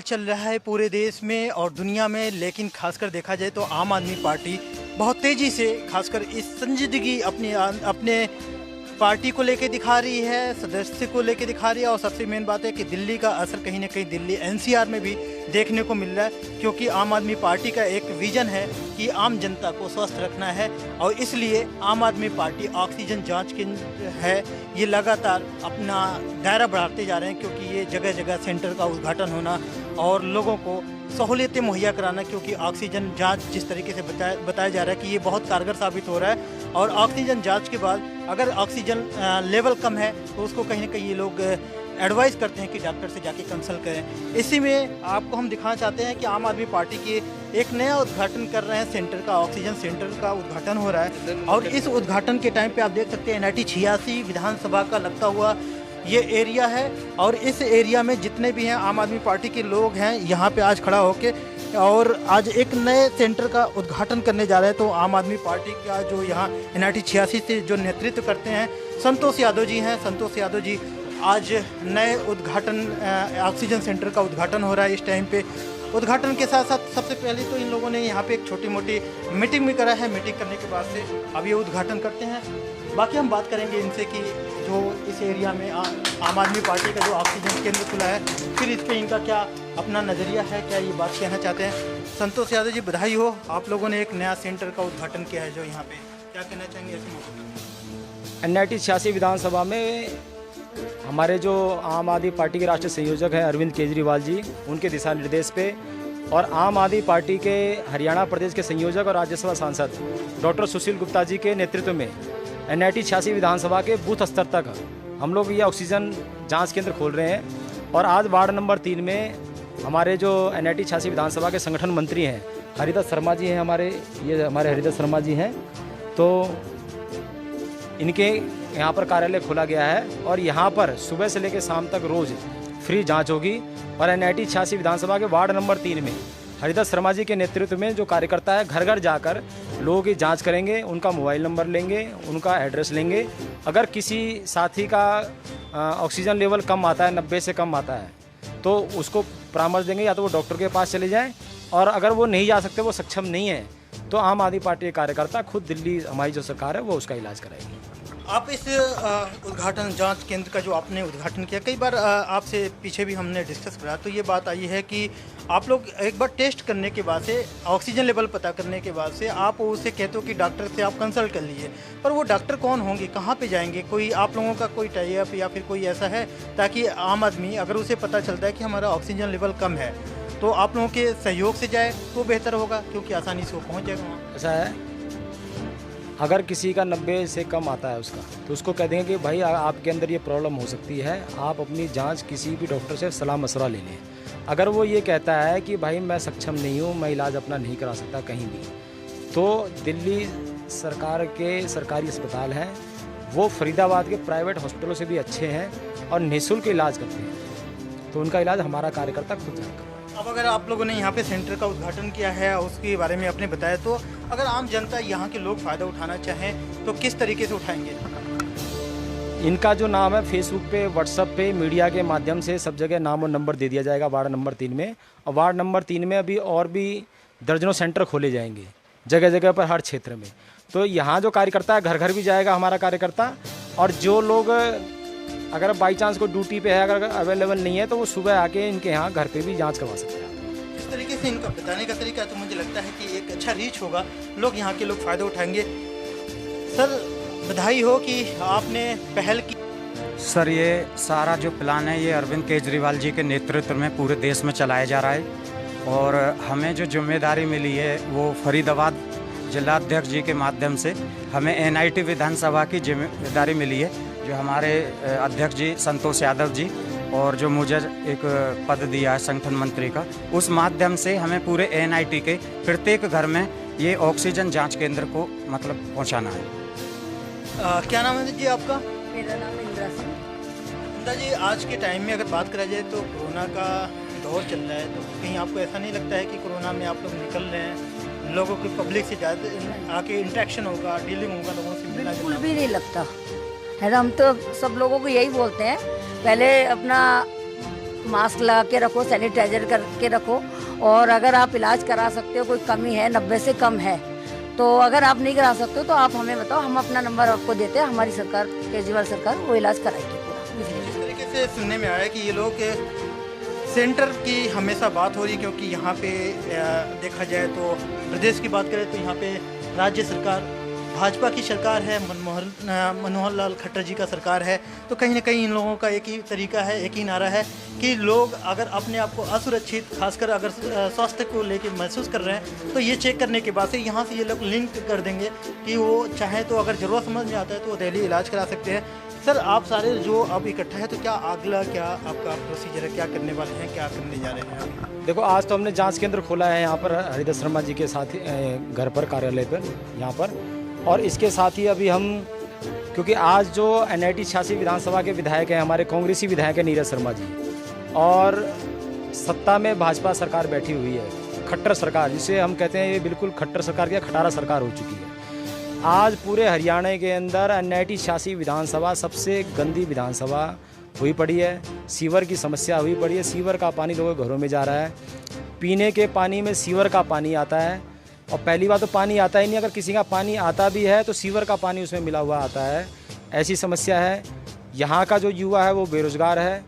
चल रहा है पूरे देश में और दुनिया में, लेकिन खासकर देखा जाए तो आम आदमी पार्टी बहुत तेज़ी से खासकर इस संजीदगी अपने पार्टी को लेके दिखा रही है, सदस्य को लेके दिखा रही है। और सबसे मेन बात है कि दिल्ली का असर कहीं ना कहीं दिल्ली एनसीआर में भी देखने को मिल रहा है, क्योंकि आम आदमी पार्टी का एक विजन है कि आम जनता को स्वस्थ रखना है। और इसलिए आम आदमी पार्टी ऑक्सीजन जांच केंद्र है ये लगातार अपना दायरा बढ़ाते जा रहे हैं, क्योंकि ये जगह जगह सेंटर का उद्घाटन होना और लोगों को सहूलियतें मुहैया कराना, क्योंकि ऑक्सीजन जांच जिस तरीके से बताया जा रहा है कि ये बहुत कारगर साबित हो रहा है। और ऑक्सीजन जांच के बाद अगर ऑक्सीजन लेवल कम है तो उसको कहीं ना कहीं ये लोग एडवाइस करते हैं कि डॉक्टर से जाके कंसल्ट करें। इसी में आपको हम दिखाना चाहते हैं कि आम आदमी पार्टी के एक नया उद्घाटन कर रहे हैं, सेंटर का, ऑक्सीजन सेंटर का उद्घाटन हो रहा है। और इस उद्घाटन के टाइम पे आप देख सकते हैं NIT 86 विधानसभा का लगता हुआ ये एरिया है। और इस एरिया में जितने भी हैं आम आदमी पार्टी के लोग हैं यहाँ पे आज खड़ा होके और आज एक नए सेंटर का उद्घाटन करने जा रहे हैं। तो आम आदमी पार्टी का जो यहाँ NIT 86 से जो नेतृत्व करते हैं संतोष यादव जी हैं। संतोष यादव जी आज नए उद्घाटन ऑक्सीजन सेंटर का उद्घाटन हो रहा है। इस टाइम पे उद्घाटन के साथ साथ सबसे पहले तो इन लोगों ने यहाँ पे एक छोटी मोटी मीटिंग भी करा है। मीटिंग करने के बाद से अब ये उद्घाटन करते हैं। बाकी हम बात करेंगे इनसे कि जो इस एरिया में आम आदमी पार्टी का जो ऑक्सीजन केंद्र खुला है, फिर इस पर इनका क्या अपना नज़रिया है, क्या ये बात कहना चाहते हैं। संतोष यादव जी, बधाई हो, आप लोगों ने एक नया सेंटर का उद्घाटन किया है जो यहाँ पे, क्या कहना चाहेंगे ऐसे मौके पर? NIT 86 विधानसभा में हमारे जो आम आदमी पार्टी के राष्ट्रीय संयोजक हैं अरविंद केजरीवाल जी, उनके दिशा निर्देश पे और आम आदमी पार्टी के हरियाणा प्रदेश के संयोजक और राज्यसभा सांसद डॉक्टर सुशील गुप्ता जी के नेतृत्व में NIT 86 विधानसभा के बूथ स्तर तक हम लोग ये ऑक्सीजन जांच केंद्र खोल रहे हैं। और आज वार्ड नंबर 3 में हमारे जो NIT 86 विधानसभा के संगठन मंत्री हैं हरिदत्त शर्मा जी हैं, हमारे हरिदत्त शर्मा जी हैं, तो इनके यहाँ पर कार्यालय खोला गया है। और यहाँ पर सुबह से लेकर शाम तक रोज़ फ्री जांच होगी। और NIT 86 विधानसभा के वार्ड नंबर 3 में हरिदत्त शर्मा जी के नेतृत्व में जो कार्यकर्ता है घर घर जाकर लोगों की जांच करेंगे, उनका मोबाइल नंबर लेंगे, उनका एड्रेस लेंगे। अगर किसी साथी का ऑक्सीजन लेवल कम आता है, 90 से कम आता है, तो उसको परामर्श देंगे या तो वो डॉक्टर के पास चले जाएं, और अगर वो नहीं जा सकते, वो सक्षम नहीं है, तो आम आदमी पार्टी के कार्यकर्ता खुद दिल्ली हमारी जो सरकार है वो उसका इलाज कराएगी। आप इस उद्घाटन जांच केंद्र का जो आपने उद्घाटन किया, कई बार आपसे पीछे भी हमने डिस्कस करा, तो ये बात आई है कि आप लोग एक बार टेस्ट करने के बाद से, ऑक्सीजन लेवल पता करने के बाद से आप उसे कहते हो कि डॉक्टर से आप कंसल्ट कर लीजिए, पर वो डॉक्टर कौन होंगे, कहाँ पे जाएंगे? कोई आप लोगों का कोई टाई अप या फिर कोई ऐसा है ताकि आम आदमी अगर उसे पता चलता है कि हमारा ऑक्सीजन लेवल कम है तो आप लोगों के सहयोग से जाए तो बेहतर होगा, क्योंकि आसानी से वो पहुँच जाएगा वहाँ। ऐसा है, अगर किसी का 90 से कम आता है उसका, तो उसको कह देंगे कि भाई आपके अंदर ये प्रॉब्लम हो सकती है, आप अपनी जांच किसी भी डॉक्टर से सलाह मशवरा ले लें। अगर वो ये कहता है कि भाई मैं सक्षम नहीं हूँ, मैं इलाज अपना नहीं करा सकता कहीं भी, तो दिल्ली सरकार के सरकारी अस्पताल हैं, वो फरीदाबाद के प्राइवेट हॉस्पिटलों से भी अच्छे हैं और निःशुल्क इलाज करते हैं, तो उनका इलाज हमारा कार्यकर्ता खुद जाकर। अब अगर आप लोगों ने यहाँ पे सेंटर का उद्घाटन किया है, उसके बारे में आपने बताया, तो अगर आम जनता यहाँ के लोग फ़ायदा उठाना चाहें तो किस तरीके से उठाएंगे? इनका जो नाम है फेसबुक पे, व्हाट्सएप पे, मीडिया के माध्यम से सब जगह नाम और नंबर दे दिया जाएगा वार्ड नंबर 3 में। और वार्ड नंबर 3 में अभी और भी दर्जनों सेंटर खोले जाएंगे जगह जगह पर, हर क्षेत्र में। तो यहाँ जो कार्यकर्ता है घर घर भी जाएगा हमारा कार्यकर्ता, और जो लोग अगर बाई चांस को ड्यूटी पे है, अगर अवेलेबल नहीं है, तो वो सुबह आके इनके यहाँ घर पे भी जांच करवा सकते हैं। इस तरीके से इनका बताने का तरीका तो मुझे लगता है कि एक अच्छा रीच होगा, लोग यहाँ के लोग फ़ायदा उठाएंगे। सर, बधाई हो कि आपने पहल की। सर, ये सारा जो प्लान है ये अरविंद केजरीवाल जी के नेतृत्व में पूरे देश में चलाया जा रहा है। और हमें जो जिम्मेदारी मिली है वो फरीदाबाद जिलाध्यक्ष जी के माध्यम से हमें NIT विधानसभा की जिम्मेदारी मिली है, जो हमारे अध्यक्ष जी संतोष यादव जी, और जो मुझे एक पद दिया है संगठन मंत्री का, उस माध्यम से हमें पूरे NIT के प्रत्येक घर में ये ऑक्सीजन जांच केंद्र को मतलब पहुंचाना है। क्या नाम है जी आपका? मेरा नाम इंदिरा सिंह। इंदिरा जी, आज के टाइम में अगर बात करा जाए तो कोरोना का दौर चल रहा है, तो कहीं आपको ऐसा नहीं लगता है कि कोरोना में आप लोग निकल रहे हैं, लोगों की पब्लिक से ज़्यादा आके इंटरेक्शन होगा, डीलिंग होगा, लोगों से मिलना बिल्कुल भी नहीं लगता है। हम तो सब लोगों को यही बोलते हैं, पहले अपना मास्क लगा के रखो, सैनिटाइजर करके रखो। और अगर आप इलाज करा सकते हो, कोई कमी है 90 से कम है, तो अगर आप नहीं करा सकते हो तो आप हमें बताओ, हम अपना नंबर आपको देते हैं। हमारी सरकार, केजरीवाल सरकार, वो इलाज कराएगी पूरा। इस तरीके से सुनने में आया कि ये लोग सेंटर की हमेशा बात हो रही है, क्योंकि यहाँ पे देखा जाए तो प्रदेश की बात करें तो यहाँ पे राज्य सरकार भाजपा की सरकार है, मनोहर लाल खट्टर जी का सरकार है। तो कहीं ना कहीं इन लोगों का एक ही तरीका है, एक ही नारा है कि लोग अगर अपने आप को असुरक्षित, खासकर अगर स्वास्थ्य को लेकर महसूस कर रहे हैं, तो ये चेक करने के बाद से यहाँ से ये लोग लिंक कर देंगे कि वो चाहे तो अगर ज़रूरत समझ में आता है तो वो दिल्ली इलाज करा सकते हैं। सर, आप सारे जो अब इकट्ठा है, तो क्या अगला क्या आपका प्रोसीजर है, क्या करने वाले हैं, क्या करने जा रहे हैं? देखो, आज तो हमने जांच केंद्र खोला है यहाँ पर हरिदास शर्मा जी के साथ घर पर, कार्यालय पर यहाँ पर। और इसके साथ ही अभी हम, क्योंकि आज जो NIT 86 विधानसभा के विधायक हैं, हमारे कांग्रेसी विधायक हैं नीरज शर्मा जी, और सत्ता में भाजपा सरकार बैठी हुई है, खट्टर सरकार जिसे हम कहते हैं, ये बिल्कुल खट्टर सरकार की खटारा सरकार हो चुकी है। आज पूरे हरियाणा के अंदर NIT 86 विधानसभा सबसे गंदी विधानसभा हुई पड़ी है। सीवर की समस्या हुई पड़ी है, सीवर का पानी लोगों के घरों में जा रहा है, पीने के पानी में सीवर का पानी आता है। और पहली बात तो पानी आता ही नहीं, अगर किसी का पानी आता भी है तो सीवर का पानी उसमें मिला हुआ आता है, ऐसी समस्या है। यहाँ का जो युवा है वो बेरोज़गार है,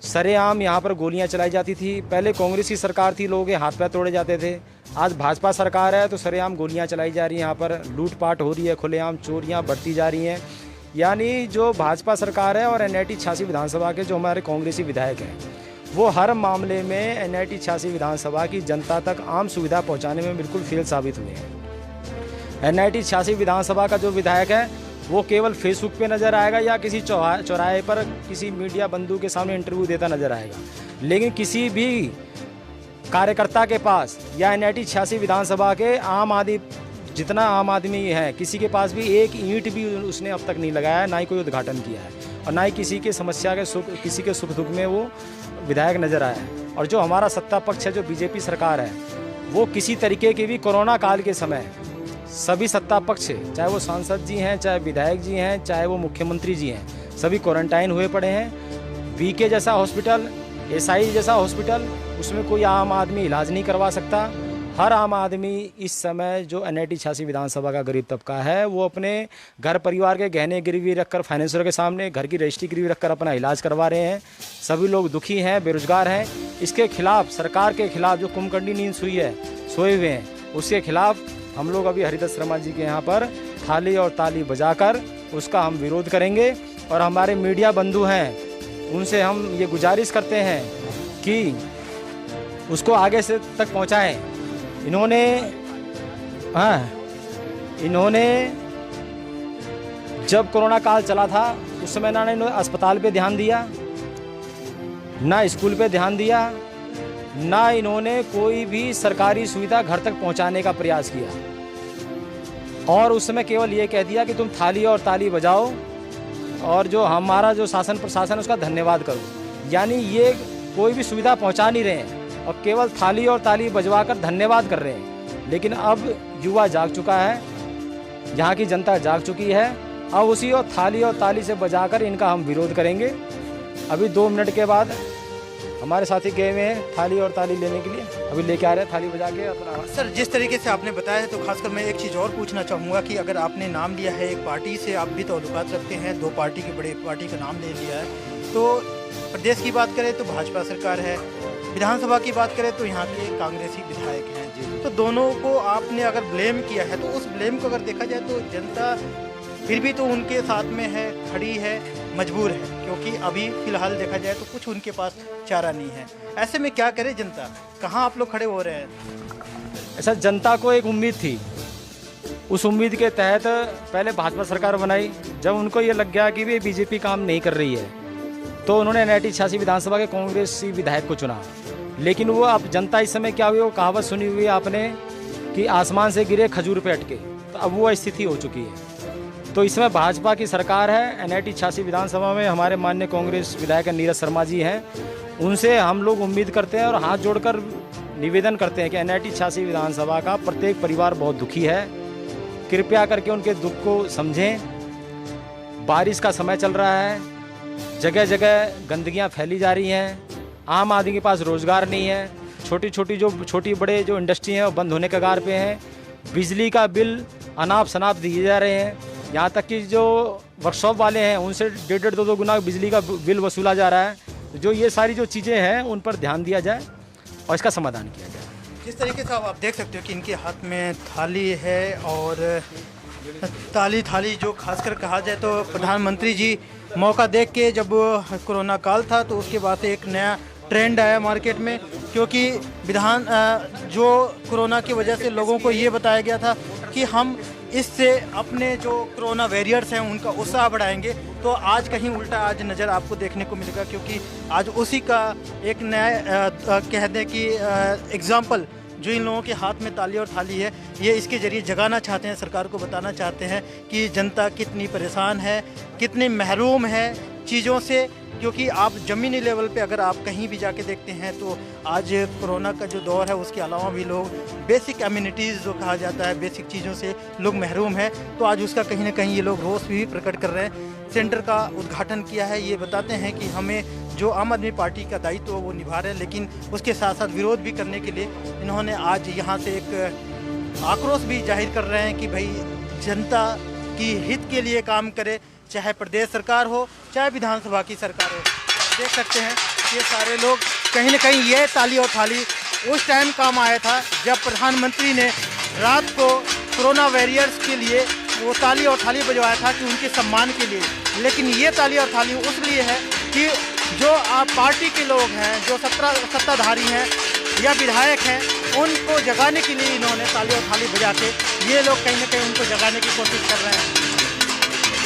सरेआम यहाँ पर गोलियाँ चलाई जाती थी। पहले कांग्रेस की सरकार थी, लोगों के हाथ पैर तोड़े जाते थे। आज भाजपा सरकार है तो सरेआम गोलियाँ चलाई जा रही हैं, यहाँ पर लूटपाट हो रही है, खुलेआम चोरियाँ बढ़ती जा रही हैं। यानी जो भाजपा सरकार है और NIT 86 विधानसभा के जो हमारे कांग्रेसी विधायक हैं, वो हर मामले में NIT 86 विधानसभा की जनता तक आम सुविधा पहुंचाने में बिल्कुल फेल साबित हुए हैं। NIT 86 विधानसभा का जो विधायक है वो केवल फेसबुक पे नज़र आएगा या किसी चौराहे पर किसी मीडिया बंधु के सामने इंटरव्यू देता नज़र आएगा, लेकिन किसी भी कार्यकर्ता के पास या NIT 86 विधानसभा के जितना आम आदमी है, किसी के पास भी एक ईंट भी उसने अब तक नहीं लगाया, ना ही कोई उद्घाटन किया है, और ना ही किसी के समस्या के किसी के सुख दुख में वो विधायक नज़र आया है। और जो हमारा सत्ता पक्ष है, जो बीजेपी सरकार है, वो किसी तरीके की भी कोरोना काल के समय सभी सत्ता पक्ष, चाहे वो सांसद जी हैं, चाहे विधायक जी हैं, चाहे वो मुख्यमंत्री जी हैं, सभी क्वारंटाइन हुए पड़े हैं। BK जैसा हॉस्पिटल, SI जैसा हॉस्पिटल, उसमें कोई आम आदमी इलाज नहीं करवा सकता। हर आम आदमी इस समय जो NIT 86 विधानसभा का गरीब तबका है, वो अपने घर परिवार के गहने गिरवी रखकर, फाइनेंसर के सामने घर की रजिस्ट्री गिरवी रखकर अपना इलाज करवा रहे हैं। सभी लोग दुखी हैं, बेरोजगार हैं। इसके खिलाफ, सरकार के खिलाफ जो कुंभकर्णी नींद सोए हुए हैं, उसके खिलाफ हम लोग अभी हरिदास शर्मा जी के यहाँ पर थाली और ताली बजाकर उसका हम विरोध करेंगे। और हमारे मीडिया बंधु हैं, उनसे हम ये गुजारिश करते हैं कि उसको आगे से तक पहुँचाएँ। इन्होंने जब कोरोना काल चला था उस समय ना इन्होंने अस्पताल पे ध्यान दिया, ना स्कूल पे ध्यान दिया, ना इन्होंने कोई भी सरकारी सुविधा घर तक पहुंचाने का प्रयास किया। और उस समय केवल ये कह दिया कि तुम थाली और ताली बजाओ और जो हमारा जो शासन प्रशासन उसका धन्यवाद करो। यानी ये कोई भी सुविधा पहुंचा नहीं रहे हैं और केवल थाली और ताली बजवा कर धन्यवाद कर रहे हैं। लेकिन अब युवा जाग चुका है, यहाँ की जनता जाग चुकी है। अब उसी और थाली और ताली से बजाकर इनका हम विरोध करेंगे। अभी 2 मिनट के बाद हमारे साथी गए हुए हैं थाली और ताली लेने के लिए, अभी लेके आ रहे हैं थाली बजा के अपना। सर, जिस तरीके से आपने बताया है, तो खासकर मैं एक चीज़ और पूछना चाहूँगा कि अगर आपने नाम लिया है एक पार्टी से, आप भी ताल्लुकात रखते हैं, 2 पार्टी की बड़ी पार्टी का नाम ले लिया है, तो प्रदेश की बात करें तो भाजपा सरकार है, विधानसभा की बात करें तो यहाँ के कांग्रेसी विधायक हैं जी। तो दोनों को आपने अगर ब्लेम किया है, तो उस ब्लेम को अगर देखा जाए तो जनता फिर भी तो उनके साथ में है, खड़ी है, मजबूर है, क्योंकि अभी फ़िलहाल देखा जाए तो कुछ उनके पास चारा नहीं है। ऐसे में क्या करे जनता, कहाँ आप लोग खड़े हो रहे हैं? ऐसा जनता को एक उम्मीद थी, उस उम्मीद के तहत पहले भाजपा सरकार बनाई। जब उनको ये लग गया कि भी बीजेपी काम नहीं कर रही है, तो उन्होंने NIT 86 विधानसभा के कांग्रेसी विधायक को चुना। लेकिन वो अब जनता इस समय क्या हुई, वो कहावत सुनी हुई आपने कि आसमान से गिरे खजूर पे अटके, तो अब वो स्थिति हो चुकी है। तो इसमें भाजपा की सरकार है। NIT 86 विधानसभा में हमारे माननीय कांग्रेस विधायक नीरज शर्मा जी हैं, उनसे हम लोग उम्मीद करते हैं और हाथ जोड़कर निवेदन करते हैं कि NIT 86 विधानसभा का प्रत्येक परिवार बहुत दुखी है, कृपया करके उनके दुख को समझें। बारिश का समय चल रहा है, जगह जगह गंदगियां फैली जा रही हैं, आम आदमी के पास रोज़गार नहीं है, छोटी बड़े जो इंडस्ट्री हैं वो बंद होने के कगार पे हैं, बिजली का बिल अनाप शनाप दिए जा रहे हैं, यहाँ तक कि जो वर्कशॉप वाले हैं उनसे 1.5-2 गुना बिजली का बिल वसूला जा रहा है। जो ये सारी जो चीज़ें हैं उन पर ध्यान दिया जाए और इसका समाधान किया जाए। जिस तरीके से आप देख सकते हो कि इनके हाथ में थाली है और थाली जो खासकर कहा जाए तो प्रधानमंत्री जी मौका देख के, जब कोरोना काल था तो उसके बाद से एक नया ट्रेंड आया मार्केट में, क्योंकि जो कोरोना की वजह से लोगों को ये बताया गया था कि हम इससे अपने जो कोरोना वॉरियर्स हैं उनका उत्साह बढ़ाएंगे। तो आज कहीं उल्टा आज नज़र आपको देखने को मिलेगा, क्योंकि आज उसी का एक नया कह दें कि एग्ज़ाम्पल जो इन लोगों के हाथ में ताली और थाली है, ये इसके ज़रिए जगाना चाहते हैं, सरकार को बताना चाहते हैं कि जनता कितनी परेशान है, कितनी महरूम है चीज़ों से। क्योंकि आप ज़मीनी लेवल पे अगर आप कहीं भी जाके देखते हैं तो आज कोरोना का जो दौर है उसके अलावा भी लोग बेसिक एम्यूनिटीज़ जो कहा जाता है, बेसिक चीज़ों से लोग महरूम हैं। तो आज उसका कहीं ना कहीं ये लोग रोष भी प्रकट कर रहे हैं। सेंटर का उद्घाटन किया है, ये बताते हैं कि हमें जो आम आदमी पार्टी का दायित्व वो निभा रहे हैं, लेकिन उसके साथ साथ विरोध भी करने के लिए इन्होंने आज यहाँ से एक आक्रोश भी जाहिर कर रहे हैं कि भाई जनता की हित के लिए काम करे, चाहे प्रदेश सरकार हो चाहे विधानसभा की सरकार हो। देख सकते हैं ये सारे लोग कहीं ना कहीं ये ताली और थाली उस टाइम काम आया था जब प्रधानमंत्री ने रात को कोरोना वॉरियर्स के लिए वो ताली और थाली बजवाया था कि उनके सम्मान के लिए। लेकिन ये ताली और थाली उस लिए है कि जो पार्टी के लोग हैं, जो सत्ताधारी हैं या विधायक हैं, उनको जगाने के लिए इन्होंने ताली और थाली बजा के ये लोग कहीं ना कहीं उनको जगाने की कोशिश कर रहे हैं।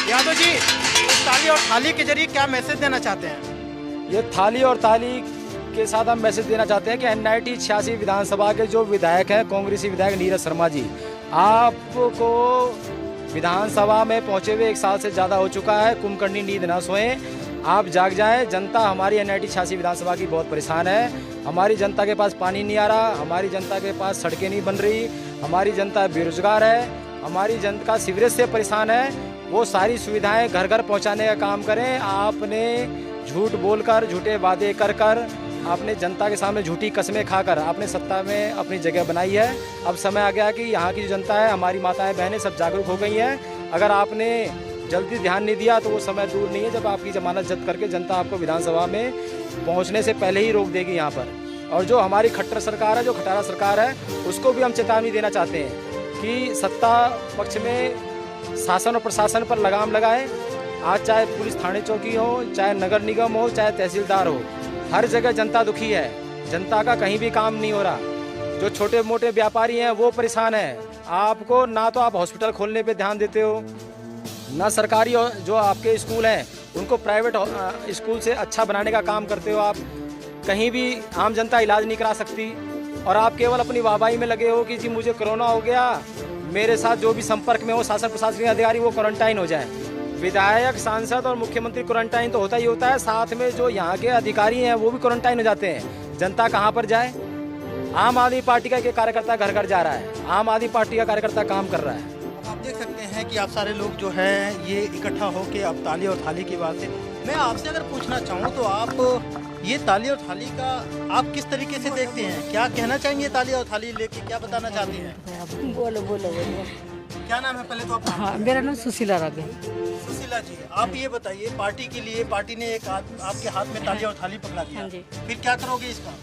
यादव जी, इस ताली और थाली के जरिए क्या मैसेज देना चाहते हैं? ये थाली और ताली के साथ हम मैसेज देना चाहते हैं कि NIT 86 विधानसभा के जो विधायक हैं, कांग्रेसी विधायक नीरज शर्मा जी, आपको विधानसभा में पहुंचे हुए 1 साल से ज़्यादा हो चुका है। कुंभकर्णी नींद ना सोएं, आप जाग जाएं। जनता हमारी NIT 86 विधानसभा की बहुत परेशान है। हमारी जनता के पास पानी नहीं आ रहा, हमारी जनता के पास सड़कें नहीं बन रही, हमारी जनता बेरोजगार है, हमारी जनता सीवरेज से परेशान है। वो सारी सुविधाएं घर घर पहुंचाने का काम करें। आपने झूठ बोलकर, झूठे वादे कर आपने जनता के सामने झूठी कस्में खाकर आपने सत्ता में अपनी जगह बनाई है। अब समय आ गया कि यहाँ की जो जनता है, हमारी माताएं बहनें सब जागरूक हो गई हैं। अगर आपने जल्दी ध्यान नहीं दिया तो वो समय दूर नहीं है जब आपकी जमानत जब्त करके जनता आपको विधानसभा में पहुँचने से पहले ही रोक देगी यहाँ पर। और जो हमारी खट्टर सरकार है, जो खटारा सरकार है, उसको भी हम चेतावनी देना चाहते हैं कि सत्ता पक्ष में शासन और प्रशासन पर लगाम लगाए। आज चाहे पुलिस थाने चौकी हो, चाहे नगर निगम हो, चाहे तहसीलदार हो, हर जगह जनता दुखी है। जनता का कहीं भी काम नहीं हो रहा। जो छोटे मोटे व्यापारी हैं वो परेशान हैं। आपको ना तो आप हॉस्पिटल खोलने पे ध्यान देते हो, ना सरकारी जो आपके स्कूल हैं उनको प्राइवेट स्कूल से अच्छा बनाने का काम करते हो। आप कहीं भी आम जनता इलाज नहीं करा सकती और आप केवल अपनी वाहवाही में लगे हो कि जी मुझे कोरोना हो गया, मेरे साथ जो भी संपर्क में हो शासन प्रशासनिक अधिकारी वो क्वारंटाइन हो जाए। विधायक, सांसद और मुख्यमंत्री क्वारंटाइन तो होता ही होता है, साथ में जो यहाँ के अधिकारी हैं वो भी क्वारंटाइन हो जाते हैं। जनता कहाँ पर जाए? आम आदमी पार्टी का एक कार्यकर्ता घर घर जा रहा है, आम आदमी पार्टी का कार्यकर्ता काम कर रहा है। आप देख सकते हैं कि आप सारे लोग जो हैं ये इकट्ठा होकर अब ताली और थाली की बात है। मैं आपसे अगर पूछना चाहूँ तो आप ये ताली और थाली का आप किस तरीके से देखते हैं? क्या कहना चाहेंगे ताली और थाली लेके, क्या बताना चाहती हैं? बोलो बोलो बोलो। क्या नाम है पहले तो आपका? हाँ, मेरा नाम सुशीला रागे। सुशीला जी, आप ये बताइए, पार्टी के लिए पार्टी ने एक आपके हाथ में ताली और थाली पकड़ा दिया, हाँ जी। फिर क्या करोगे इसका?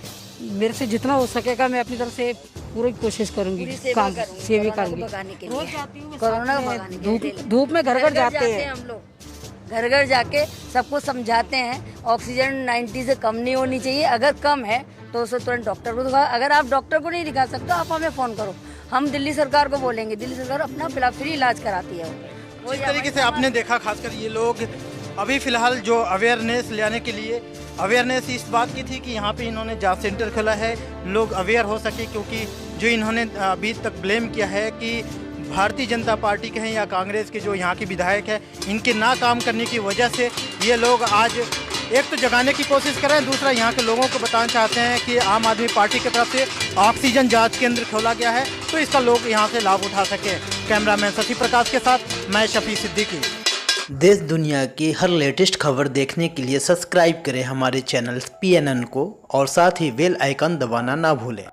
मेरे से जितना हो सकेगा मैं अपनी तरफ से पूरी कोशिश करूंगी, काम सेवा करूंगी। रोज जाती हूँ कोरोना को भगाने के लिए। धूप में घर घर जाते हैं हम लोग, घर घर जाके सबको समझाते हैं ऑक्सीजन 90 से कम नहीं होनी चाहिए। अगर कम है तो उसे तुरंत डॉक्टर को दिखाओ। अगर आप डॉक्टर को नहीं दिखा सकते आप हमें फ़ोन करो, हम दिल्ली सरकार को बोलेंगे। दिल्ली सरकार अपना फ्री इलाज कराती है। जिस तरीके से आपने देखा, खासकर ये लोग अभी फ़िलहाल जो अवेयरनेस लाने के लिए, अवेयरनेस इस बात की थी कि यहाँ पे इन्होंने जांच सेंटर खोला है, लोग अवेयर हो सके। क्योंकि जो इन्होंने अभी तक ब्लेम किया है कि भारतीय जनता पार्टी के हैं या कांग्रेस के जो यहाँ के विधायक हैं, इनके ना काम करने की वजह से ये लोग आज एक तो जगाने की कोशिश कर रहे हैं, दूसरा यहाँ के लोगों को बताना चाहते हैं कि आम आदमी पार्टी की तरफ से ऑक्सीजन जांच केंद्र खोला गया है तो इसका लोग यहाँ से लाभ उठा सकें। कैमरामैन शशि प्रकाश के साथ मैं शफी सिद्दीकी। देश दुनिया की हर लेटेस्ट खबर देखने के लिए सब्सक्राइब करें हमारे चैनल PNN को और साथ ही बेल आइकन दबाना ना भूलें।